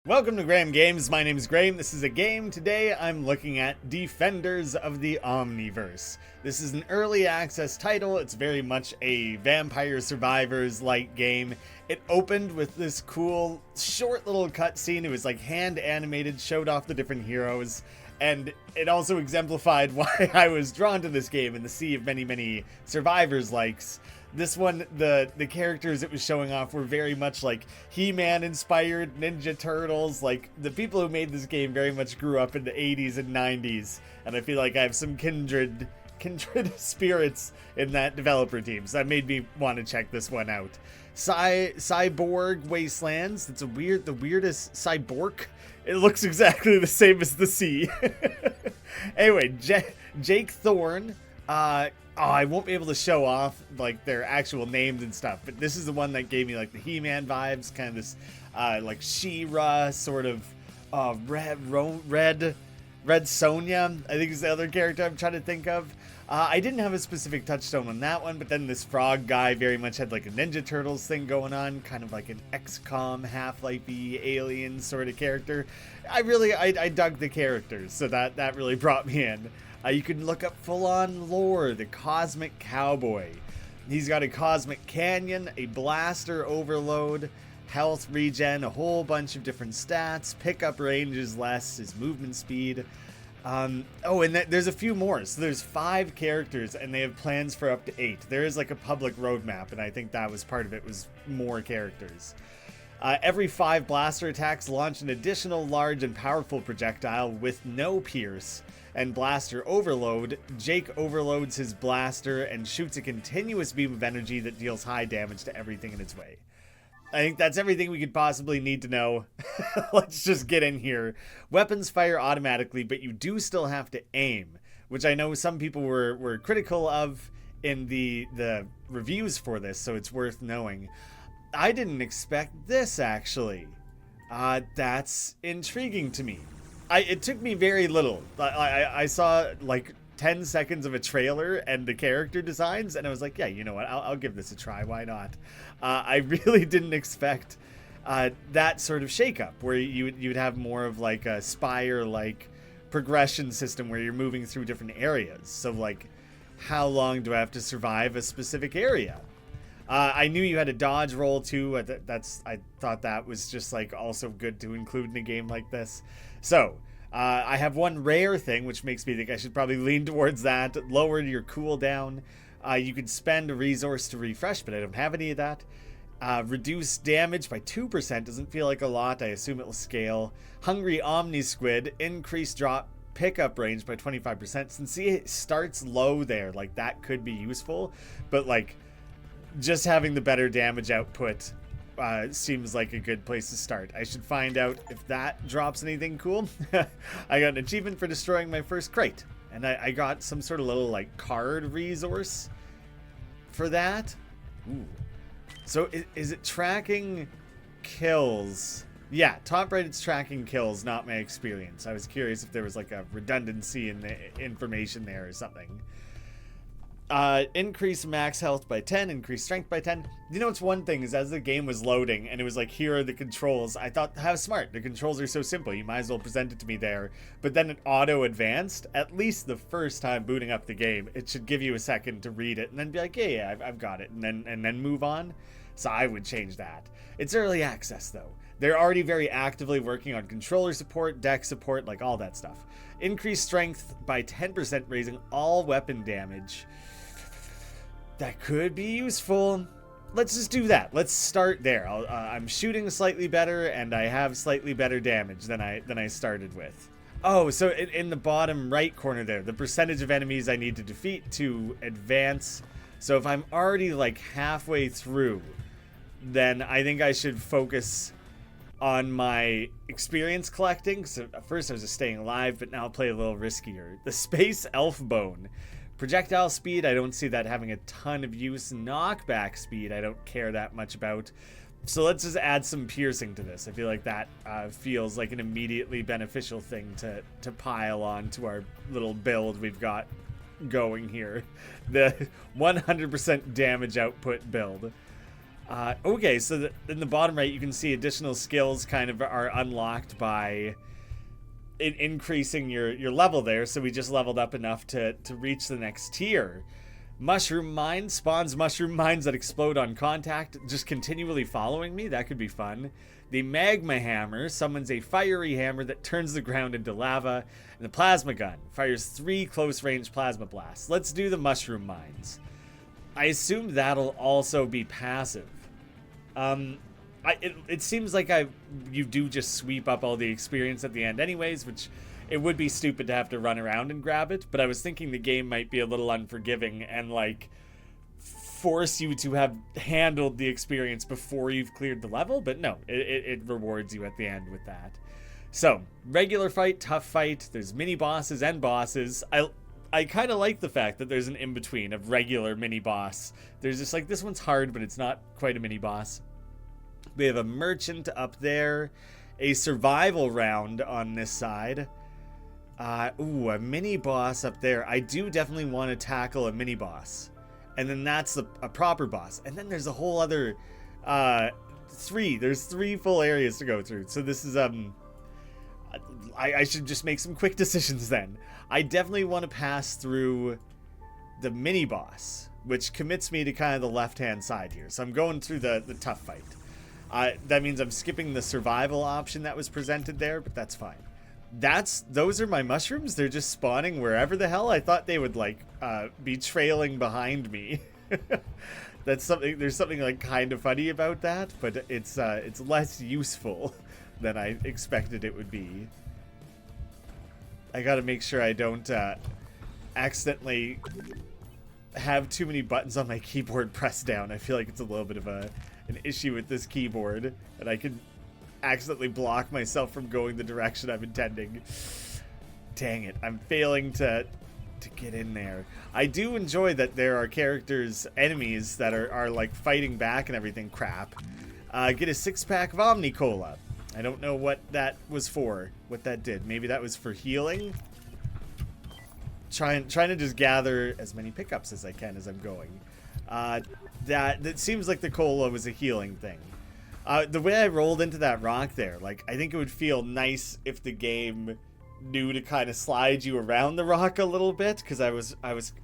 Welcome to Graeme Games. My name is Graeme. This is a game. Today I'm looking at Defenders of the Omniverse. This is an early access title. It's very much a Vampire Survivors-like game. It opened with this cool, short little cutscene. It was like hand animated, showed off the different heroes, and it also exemplified why I was drawn to this game in the sea of many survivors likes. This one, the characters it was showing off were very much like He-Man inspired, Ninja Turtles. Like, the people who made this game very much grew up in the 80s and 90s, and I feel like I have some kindred spirits in that developer team, so that made me want to check this one out. Cyborg Wastelands. It's the weirdest cyborg. It looks exactly the same as the sea. Anyway, Jake Thorne. I won't be able to show off like their actual names and stuff, but this is the one that gave me like the He-Man vibes, kind of this like She-Ra sort of Red Sonja, I think is the other character I'm trying to think of. I didn't have a specific touchstone on that one, but then this frog guy very much had like a Ninja Turtles thing going on, kind of like an XCOM, Half-Life-y, alien sort of character. I dug the characters, so that really brought me in. You can look up full-on lore, the Cosmic Cowboy. He's got a Cosmic Canyon, a Blaster Overload, health regen, a whole bunch of different stats, pickup range is less, his movement speed. And there's a few more. So there's 5 characters, and they have plans for up to 8. There is like a public roadmap, and I think that was part of it, was more characters. Every 5 blaster attacks launch an additional large and powerful projectile with no pierce. And Blaster Overload, Jake overloads his blaster and shoots a continuous beam of energy that deals high damage to everything in its way. I think that's everything we could possibly need to know. Let's just get in here. Weapons fire automatically, but you do still have to aim, which I know some people were critical of in the reviews for this, so it's worth knowing. I didn't expect this, actually. That's intriguing to me. It took me very little. I saw like 10 seconds of a trailer and the character designs, and I was like, yeah, you know what, I'll give this a try, why not? I really didn't expect that sort of shakeup, where you'd have more of like a Spire-like progression system where you're moving through different areas. So like, how long do I have to survive a specific area? I knew you had a dodge roll too. I thought that was just like also good to include in a game like this. So, I have one rare thing, which makes me think I should probably lean towards that. Lower your cooldown. You can spend a resource to refresh, but I don't have any of that. Reduce damage by 2%. Doesn't feel like a lot. I assume it will scale. Hungry Omni Squid. Increase drop pickup range by 25%. Since it starts low there, like that could be useful. But like, just having the better damage output seems like a good place to start. I should find out if that drops anything cool. I got an achievement for destroying my first crate, and I got some sort of little like card resource for that. Ooh. So is it tracking kills? Yeah, top right, it's tracking kills, not my experience. I was curious if there was like a redundancy in the information there or something. Increase max health by 10, increase strength by 10. You know, it's one thing is as the game was loading and it was like, here are the controls, I thought, how smart. The controls are so simple. You might as well present it to me there. But then it auto advanced, at least the first time booting up the game. It should give you a second to read it and then be like, yeah, I've got it. And then move on. So I would change that. It's early access though. They're already very actively working on controller support, deck support, like all that stuff. Increase strength by 10%, raising all weapon damage. That could be useful. Let's just do that. Let's start there. I'm shooting slightly better, and I have slightly better damage than I started with. Oh, so in the bottom right corner there, the percentage of enemies I need to defeat to advance. So if I'm already like halfway through, then I think I should focus on my experience collecting. So at first I was just staying alive, but now I'll play a little riskier. The Space Elf Bone. Projectile speed, I don't see that having a ton of use. Knockback speed, I don't care that much about. So let's just add some piercing to this. I feel like that feels like an immediately beneficial thing to pile on to our little build we've got going here. The 100% damage output build. Okay, so in the bottom right, you can see additional skills kind of are unlocked by increasing your level there. So we just leveled up enough to reach the next tier. Mushroom Mine spawns mushroom mines that explode on contact, just continually following me. That could be fun. The Magma Hammer summons a fiery hammer that turns the ground into lava. And the Plasma Gun fires 3 close-range plasma blasts. Let's do the Mushroom Mines. I assume that'll also be passive. It seems like you do just sweep up all the experience at the end anyways, which it would be stupid to have to run around and grab it, but I was thinking the game might be a little unforgiving and like force you to have handled the experience before you've cleared the level, but no, it rewards you at the end with that. So, regular fight, tough fight, there's mini bosses and bosses. I kind of like the fact that there's an in-between of regular mini boss. There's just like, this one's hard, but it's not quite a mini boss. We have a merchant up there, a survival round on this side. Ooh, a mini boss up there. I do definitely want to tackle a mini boss. And then that's a proper boss. And then there's a whole other, there's 3 full areas to go through. So this is, I should just make some quick decisions then. I definitely want to pass through the mini boss, which commits me to kind of the left-hand side here. So I'm going through the tough fight. That means I'm skipping the survival option that was presented there, but that's fine. Those are my mushrooms. They're just spawning wherever the hell. I thought they would like be trailing behind me. There's something like kind of funny about that, but it's less useful than I expected it would be. I gotta make sure I don't accidentally have too many buttons on my keyboard pressed down. I feel like it's a little bit of an issue with this keyboard, and I can accidentally block myself from going the direction I'm intending. Dang it, I'm failing to get in there. I do enjoy that there are enemies that are like fighting back and everything crap. Get a 6-pack of Omni Cola. I don't know what that was for, what that did. Maybe that was for healing. Trying to just gather as many pickups as I can as I'm going. That seems like the cola was a healing thing. The way I rolled into that rock there, like, I think it would feel nice if the game knew to kind of slide you around the rock a little bit, because I was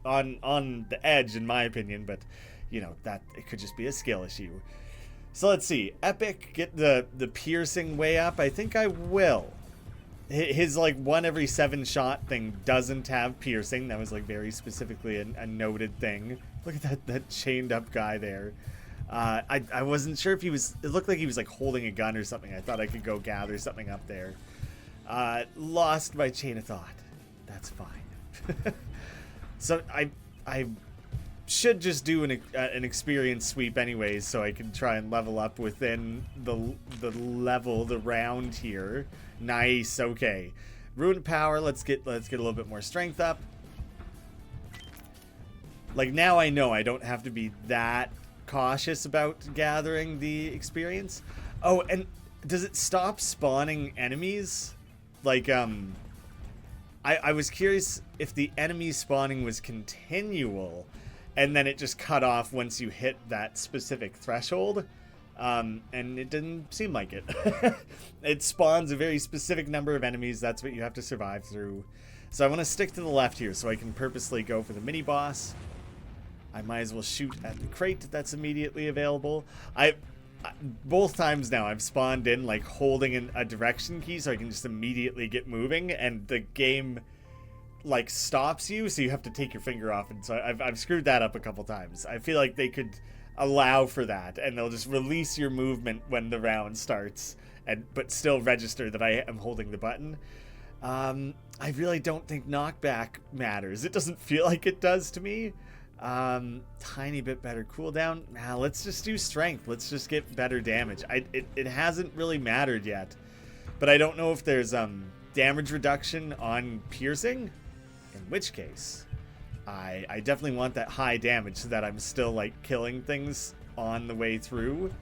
on the edge in my opinion, but you know, that it could just be a skill issue. So let's see, Epic, get the piercing way up. I think I will. His like 1 every 7 shot thing doesn't have piercing. That was like very specifically a noted thing. Look at that chained up guy there. I wasn't sure if he was, it looked like he was like holding a gun or something. I thought I could go gather something up there. Lost my chain of thought. That's fine. So I should just do an experience sweep anyways, so I can try and level up within the round here. Nice, okay. Ruined power, let's get a little bit more strength up. Like, now I know I don't have to be that cautious about gathering the experience. Oh, and does it stop spawning enemies? Like, I was curious if the enemy spawning was continual, and then it just cut off once you hit that specific threshold. And it didn't seem like it. It spawns a very specific number of enemies. That's what you have to survive through. So I want to stick to the left here so I can purposely go for the mini boss. I might as well shoot at the crate that's immediately available. Both times now I've spawned in like holding a direction key so I can just immediately get moving, and the game like stops you, so you have to take your finger off, and so I've screwed that up a couple times. I feel like they could allow for that, and they'll just release your movement when the round starts, but still register that I am holding the button. I really don't think knockback matters. It doesn't feel like it does to me. Tiny bit better cooldown. Nah, let's just do strength. Let's just get better damage. It hasn't really mattered yet, but I don't know if there's damage reduction on piercing, in which case I definitely want that high damage so that I'm still like killing things on the way through.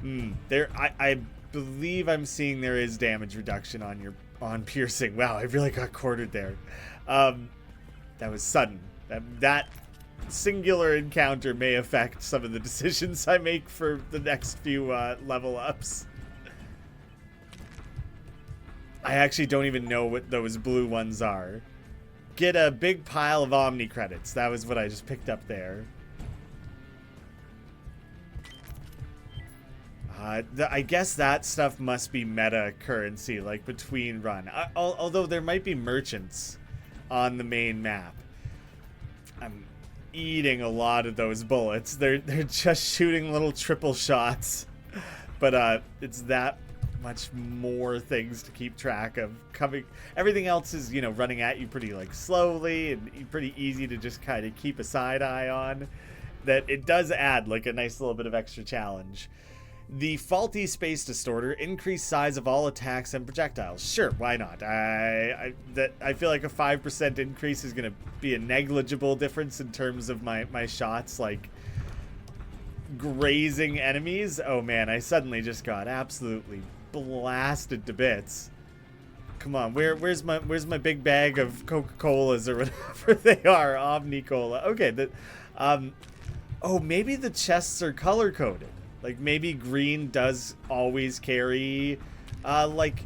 I believe I'm seeing there is damage reduction on piercing. Wow, I really got quartered there. That was sudden. That singular encounter may affect some of the decisions I make for the next few level ups. I actually don't even know what those blue ones are. Get a big pile of Omni credits. That was what I just picked up there. I guess that stuff must be meta currency, like between run. Although there might be merchants on the main map. I'm eating a lot of those bullets. They're just shooting little triple shots. But it's that much more things to keep track of. Everything else is, you know, running at you pretty like slowly and pretty easy to just kind of keep a side eye on. That it does add like a nice little bit of extra challenge. The faulty space distorter, increased size of all attacks and projectiles. Sure, why not? I feel like a 5% increase is going to be a negligible difference in terms of my shots, like grazing enemies. Oh man, I suddenly just got absolutely blasted to bits. Come on, where's my big bag of Coca-Colas or whatever they are, Omni-Cola. Okay, oh, maybe the chests are color coded. Like, maybe green does always carry, that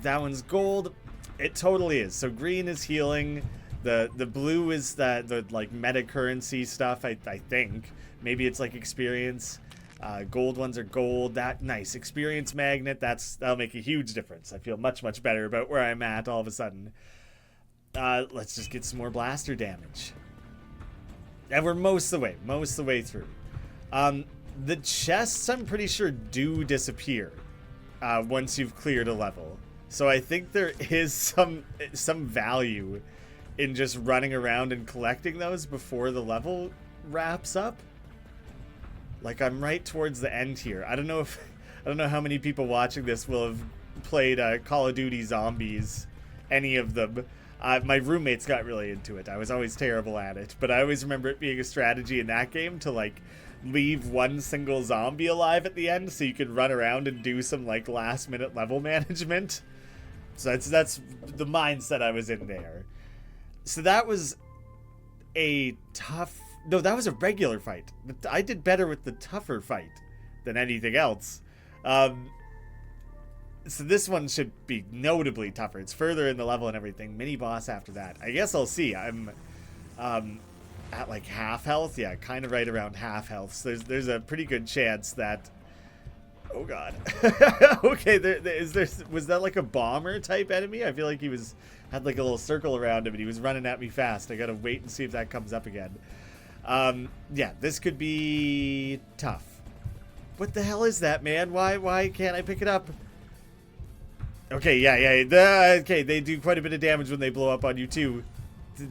one's gold. It totally is. So green is healing. The blue is the like, meta currency stuff, I think. Maybe it's, like, experience. Gold ones are gold. Nice. Experience magnet, that'll make a huge difference. I feel much, much better about where I'm at all of a sudden. Let's just get some more blaster damage. And we're most of the way through. The chests, I'm pretty sure, do disappear once you've cleared a level. So I think there is some value in just running around and collecting those before the level wraps up. Like, I'm right towards the end here. I don't know how many people watching this will have played Call of Duty Zombies, any of them. My roommates got really into it. I was always terrible at it, but I always remember it being a strategy in that game to, like, leave one single zombie alive at the end so you could run around and do some, like, last-minute level management. So that's the mindset I was in there. So that was a tough... No, that was a regular fight. I did better with the tougher fight than anything else. So this one should be notably tougher. It's further in the level and everything. Mini boss after that. I guess I'll see. I'm at like half health. Yeah, kind of right around half health. So there's a pretty good chance that... Oh god. Okay, was that like a bomber type enemy? I feel like he had like a little circle around him and he was running at me fast. I gotta wait and see if that comes up again. Yeah, this could be tough. What the hell is that, man? Why can't I pick it up? Okay, yeah. Okay, they do quite a bit of damage when they blow up on you, too.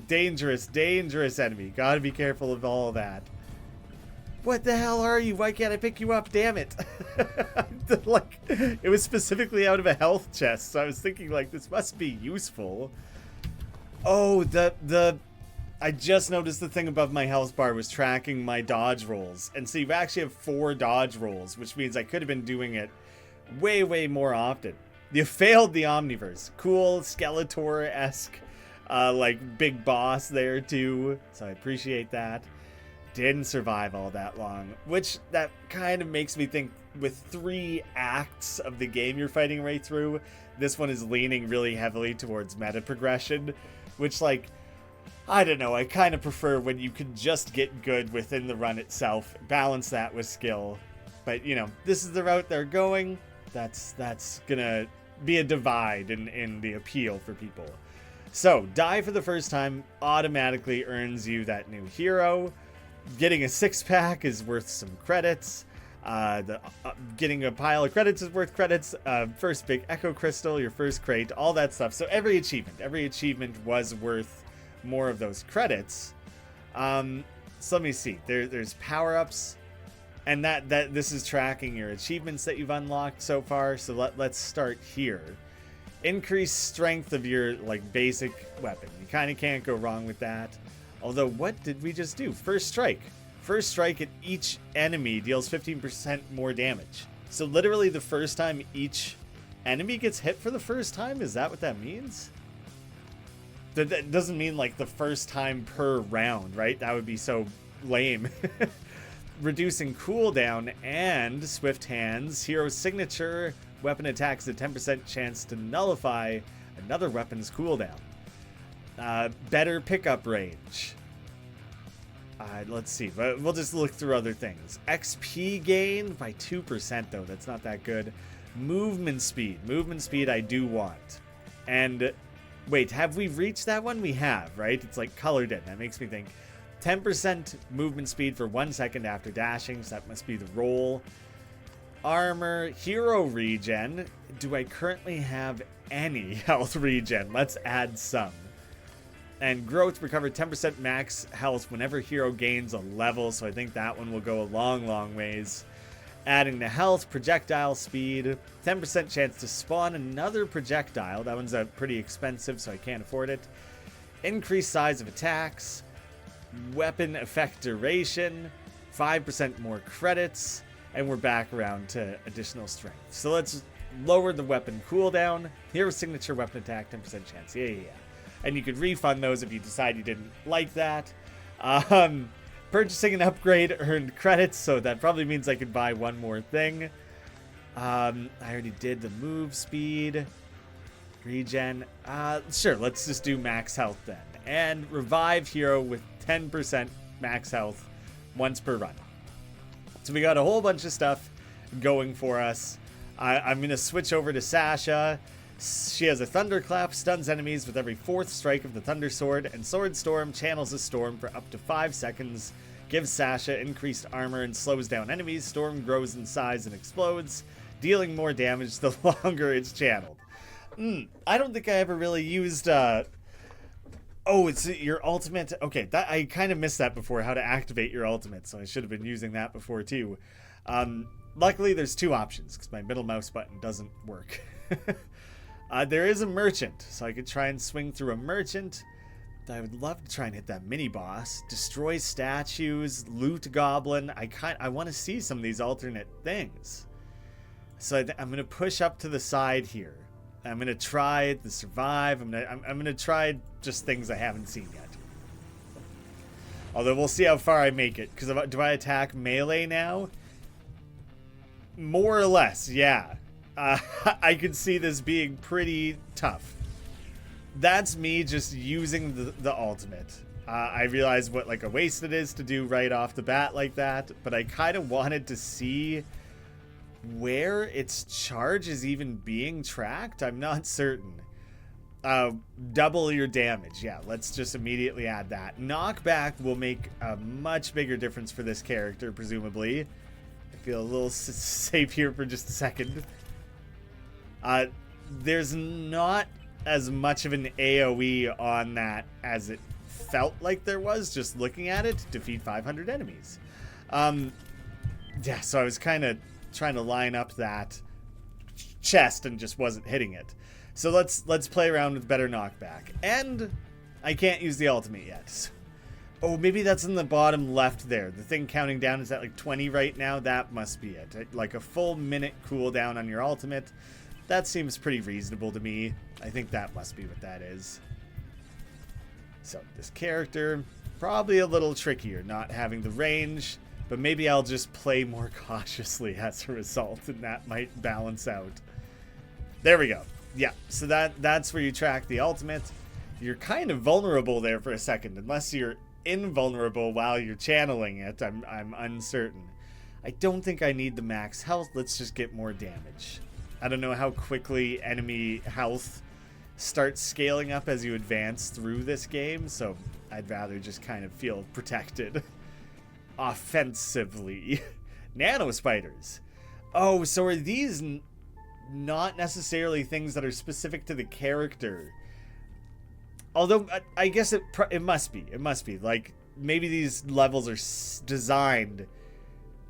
Dangerous enemy. Gotta be careful of all of that. What the hell are you? Why can't I pick you up? Damn it. Like, it was specifically out of a health chest, so I was thinking, like, this must be useful. Oh, I just noticed the thing above my health bar was tracking my dodge rolls. And so you actually have 4 dodge rolls, which means I could have been doing it way, way more often. You failed the Omniverse. Cool, Skeletor-esque, like, big boss there, too. So I appreciate that. Didn't survive all that long, which that kind of makes me think with 3 acts of the game you're fighting right through, this one is leaning really heavily towards meta progression, which, like, I don't know, I kind of prefer when you can just get good within the run itself, balance that with skill. But, you know, this is the route they're going. That's gonna be a divide in the appeal for people. So, die for the first time automatically earns you that new hero. Getting a 6-pack is worth some credits. Getting a pile of credits is worth credits. First big Echo Crystal, your first crate, all that stuff. So every achievement was worth more of those credits. So let me see. There's power-ups, and that this is tracking your achievements that you've unlocked so far. So let's start here. Increase strength of your like basic weapon. You kind of can't go wrong with that. Although, what did we just do? First strike. First strike at each enemy deals 15% more damage. So literally the first time each enemy gets hit for the first time? Is that what that means? That doesn't mean like the first time per round, right? That would be so lame. Reducing cooldown and swift hands. Hero signature weapon attacks a 10% chance to nullify another weapon's cooldown. Better pickup range. Let's see. We'll just look through other things. XP gain by 2% though. That's not that good. Movement speed. Movement speed I do want. And wait, have we reached that one? We have, right? It's like colored in. That makes me think. 10% movement speed for 1 second after dashing, so that must be the roll. Armor, hero regen. Do I currently have any health regen? Let's add some. And growth, recover 10% max health whenever hero gains a level, so I think that one will go a long ways. Adding the health, projectile speed, 10% chance to spawn another projectile. That one's pretty expensive, so I can't afford it. Increased size of attacks. Weapon effect duration, 5% more credits, and we're back around to additional strength. So let's lower the weapon cooldown. Hero signature weapon attack, 10% chance. Yeah. And you could refund those if you decide you didn't like that. Purchasing an upgrade earned credits, so that probably means I could buy one more thing. I already did the move speed. Regen. Sure, let's just do max health then. And revive hero with 10% max health once per run. So we got a whole bunch of stuff going for us. I'm going to switch over to Sasha. She has a thunderclap, stuns enemies with every 4th strike of the thunder sword, and sword storm channels a storm for up to 5 seconds, gives Sasha increased armor and slows down enemies. Storm grows in size and explodes, dealing more damage the longer it's channeled. I don't think I ever really used oh, it's your ultimate. Okay, that I kind of missed that before, how to activate your ultimate, so I should have been using that before too. Luckily, there's 2 options, because my middle mouse button doesn't work. There is a merchant, so I could try and swing through a merchant. I would love to try and hit that mini-boss. Destroy statues, loot goblin. I want to see some of these alternate things. So I'm going to push up to the side here. I'm going to try the survive. I'm going to try just things I haven't seen yet. Although we'll see how far I make it. Because do I attack melee now? More or less, yeah. I could see this being pretty tough. That's me just using the ultimate. I realize what like a waste it is to do right off the bat like that. But I kind of wanted to see where its charge is even being tracked. I'm not certain. Double your damage. Yeah, let's just immediately add that. Knockback will make a much bigger difference for this character, presumably. I feel a little safe here for just a second. There's not as much of an AoE on that as it felt like there was just looking at it. Defeat 500 enemies. Yeah, so I was kind of trying to line up that chest and just wasn't hitting it. So let's play around with better knockback. And I can't use the ultimate yet. So, oh, maybe that's in the bottom left there. The thing counting down is at like 20 right now. That must be it. Like a full minute cooldown on your ultimate. That seems pretty reasonable to me. I think that must be what that is. So this character, probably a little trickier, not having the range. But maybe I'll just play more cautiously as a result, and that might balance out. There we go. Yeah, so that's where you track the ultimate. You're kind of vulnerable there for a second, unless you're invulnerable while you're channeling it. I'm uncertain. I don't think I need the max health. Let's just get more damage. I don't know how quickly enemy health starts scaling up as you advance through this game, so I'd rather just kind of feel protected. Offensively. Nano spiders. Oh, so are these not necessarily things that are specific to the character? Although I guess it must be. It must be. Like, maybe these levels are designed.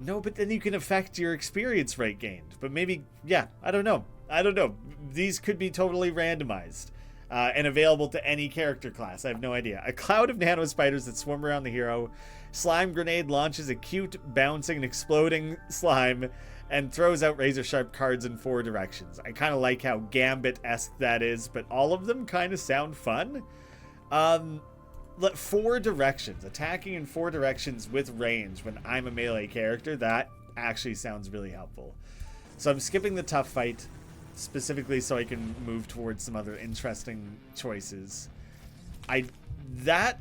No, but then you can affect your experience rate gained. But maybe, yeah, I don't know. These could be totally randomized. And available to any character class. I have no idea. A cloud of nano spiders that swarm around the hero. Slime grenade launches a cute, bouncing, and exploding slime and throws out razor-sharp cards in 4 directions. I kind of like how Gambit-esque that is, but all of them kind of sound fun. Um, 4 directions. Attacking in 4 directions with range when I'm a melee character, that actually sounds really helpful. So I'm skipping the tough fight, specifically so I can move towards some other interesting choices. That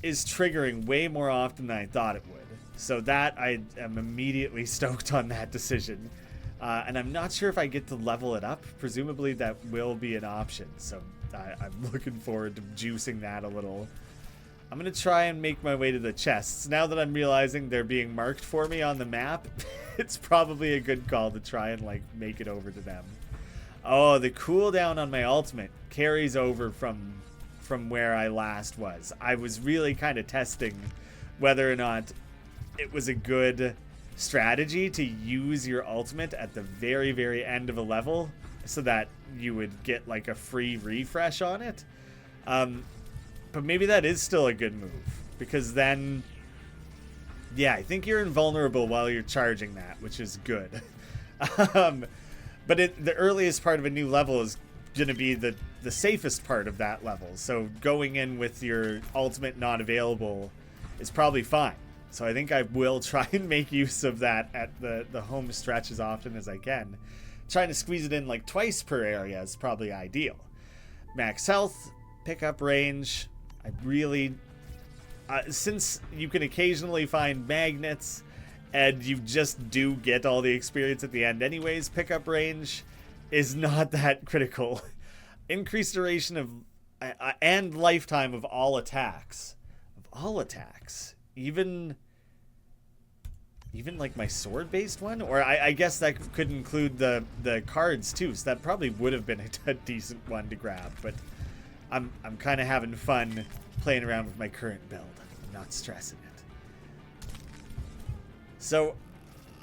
is triggering way more often than I thought it would. So that I am immediately stoked on that decision. And I'm not sure if I get to level it up. Presumably that will be an option. So I'm looking forward to juicing that a little. I'm going to try and make my way to the chests. Now that I'm realizing they're being marked for me on the map, it's probably a good call to try and like make it over to them. Oh, the cooldown on my ultimate carries over from where I last was. I was really kind of testing whether or not it was a good strategy to use your ultimate at the very, very end of a level so that you would get like a free refresh on it. But maybe that is still a good move, because then, yeah, I think you're invulnerable while you're charging that, which is good. But the earliest part of a new level is going to be the safest part of that level. So going in with your ultimate not available is probably fine. So I think I will try and make use of that at the home stretch as often as I can. Trying to squeeze it in like twice per area is probably ideal. Max health, pickup range. I really... since you can occasionally find magnets and you just do get all the experience at the end anyways, pickup range is not that critical. Increased duration of... and lifetime of all attacks. Of all attacks. Even like my sword-based one? Or I guess that could include the cards too, so that probably would have been a decent one to grab, but I'm kind of having fun playing around with my current build. I'm not stressing it. So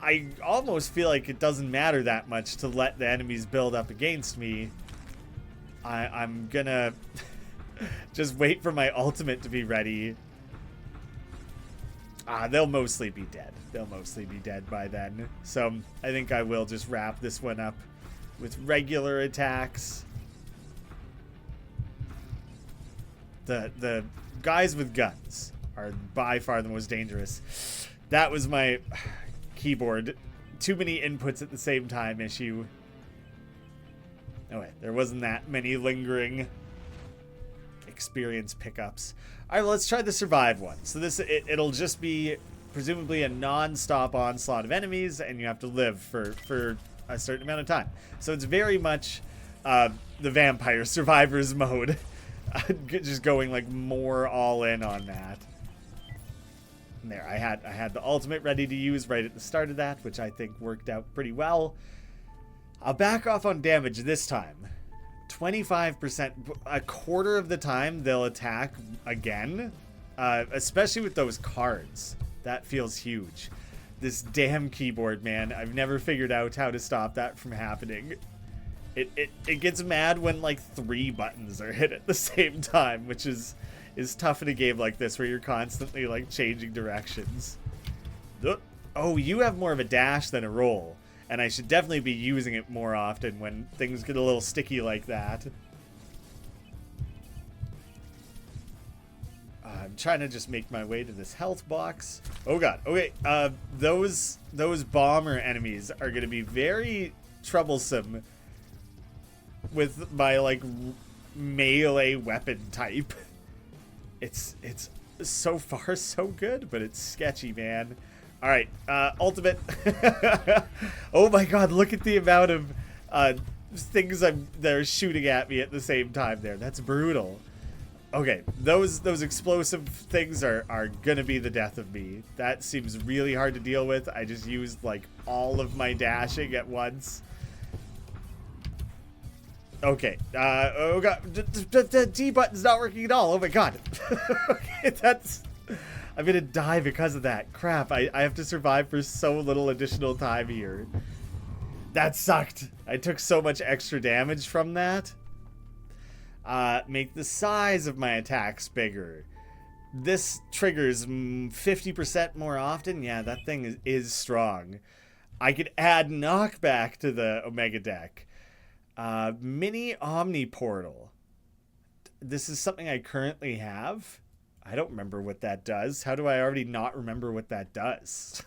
I almost feel like it doesn't matter that much to let the enemies build up against me. I'm gonna just wait for my ultimate to be ready. They'll mostly be dead. They'll mostly be dead by then. So I think I will just wrap this one up with regular attacks. The guys with guns are by far the most dangerous. That was my keyboard. Too many inputs at the same time issue. Oh wait, there wasn't that many lingering experience pickups. All right, well, let's try the survive one. So it'll just be presumably a non-stop onslaught of enemies, and you have to live for a certain amount of time. So it's very much the vampire survivors mode. Just going like more all in on that. And there, I had the ultimate ready to use right at the start of that, which I think worked out pretty well. I'll back off on damage this time. 25%, a quarter of the time they'll attack again, especially with those cards. That feels huge. This damn keyboard, man. I've never figured out how to stop that from happening. It gets mad when like 3 buttons are hit at the same time, which is tough in a game like this where you're constantly like changing directions. Oh, you have more of a dash than a roll, and I should definitely be using it more often when things get a little sticky like that. I'm trying to just make my way to this health box. Oh god. Okay, those bomber enemies are going to be very troublesome with my like melee weapon type. It's so far so good, but it's sketchy, man. All right, ultimate. Oh my god, look at the amount of things they're shooting at me at the same time there. That's brutal. Okay, those explosive things are gonna be the death of me. That seems really hard to deal with. I just used like all of my dashing at once. Okay, oh god, the D button's not working at all. Oh my god. Okay, I'm gonna die because of that. Crap, I have to survive for so little additional time here. That sucked. I took so much extra damage from that. Make the size of my attacks bigger. This triggers 50% more often. Yeah, that thing is strong. I could add knockback to the Omega deck. Mini Omni Portal. this is something I currently have. I don't remember what that does. How do I already not remember what that does?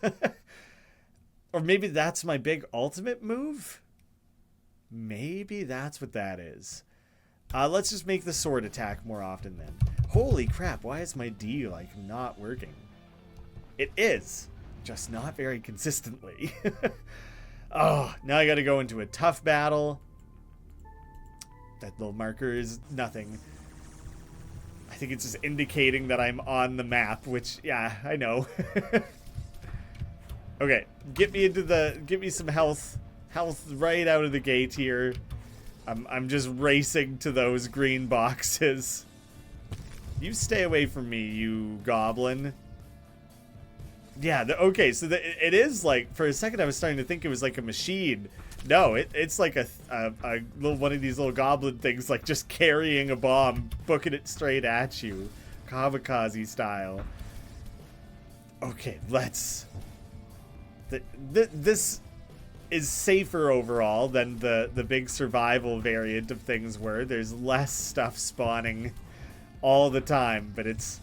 Or maybe that's my big ultimate move? Maybe that's what that is. Let's just make the sword attack more often then. Holy crap, why is my D, like, not working? It is, just not very consistently. Oh, now I gotta go into a tough battle. That little marker is nothing. I think it's just indicating that I'm on the map, which, yeah, I know. Okay, get me some health right out of the gate here. I'm just racing to those green boxes. You stay away from me, you goblin. Yeah, okay, so it is like, for a second I was starting to think it was like a machine. No, it's like a little one of these little goblin things, like just carrying a bomb, booking it straight at you. Kamikaze style. Okay, let's... This is safer overall than the big survival variant of things were. There's less stuff spawning all the time, but it's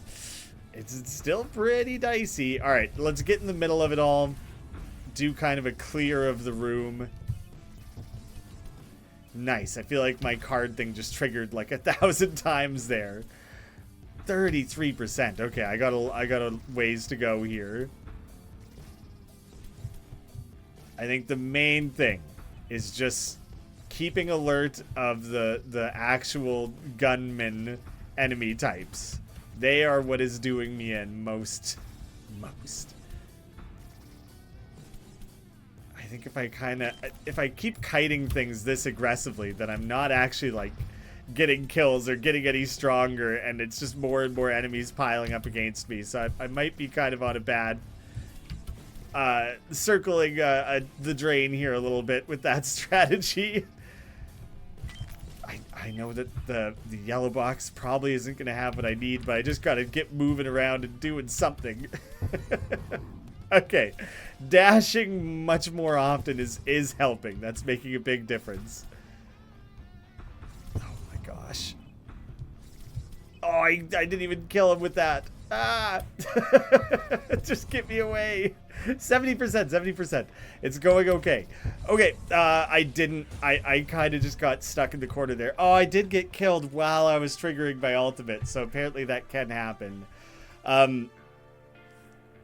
still pretty dicey. All right, let's get in the middle of it all. Do kind of a clear of the room. Nice. I feel like my card thing just triggered like 1,000 times there. 33%. Okay, I got a ways to go here. I think the main thing is just keeping alert of the actual gunman enemy types. They are what is doing me in most. I think if I keep kiting things this aggressively, then I'm not actually like getting kills or getting any stronger, and it's just more and more enemies piling up against me. So I might be kind of on a bad circling the drain here a little bit with that strategy. I know that the yellow box probably isn't going to have what I need, but I just got to get moving around and doing something. Okay. Dashing much more often is helping. That's making a big difference. Oh my gosh. Oh, I didn't even kill him with that. Ah! Just get me away. 70%. It's going okay. Okay, I kind of just got stuck in the corner there. Oh, I did get killed while I was triggering my ultimate, so apparently that can happen.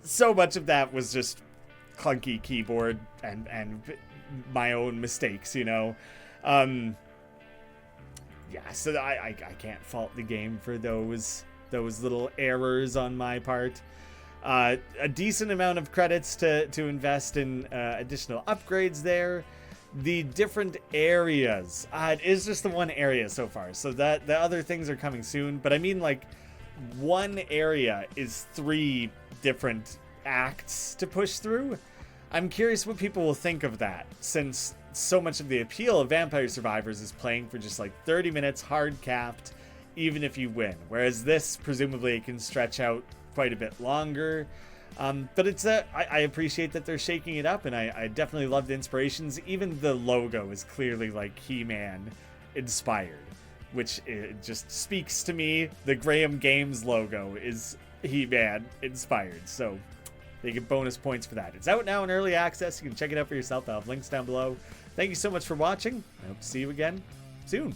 So much of that was just clunky keyboard and my own mistakes, you know. Yeah, so I can't fault the game for those little errors on my part. A decent amount of credits to invest in additional upgrades there. The different areas. It is just the one area so far, so that the other things are coming soon. But I mean, like, one area is 3 different acts to push through. I'm curious what people will think of that, since so much of the appeal of Vampire Survivors is playing for just like 30 minutes, hard capped, even if you win. Whereas this, presumably, can stretch out quite a bit longer. But it's I appreciate that they're shaking it up, and I definitely love the inspirations. Even the logo is clearly like He-Man inspired, which it just speaks to me. The Graeme Games logo is He-Man inspired, so they get bonus points for that. It's out now in early access. You can check it out for yourself. I'll have links down below. Thank you so much for watching. I hope to see you again soon.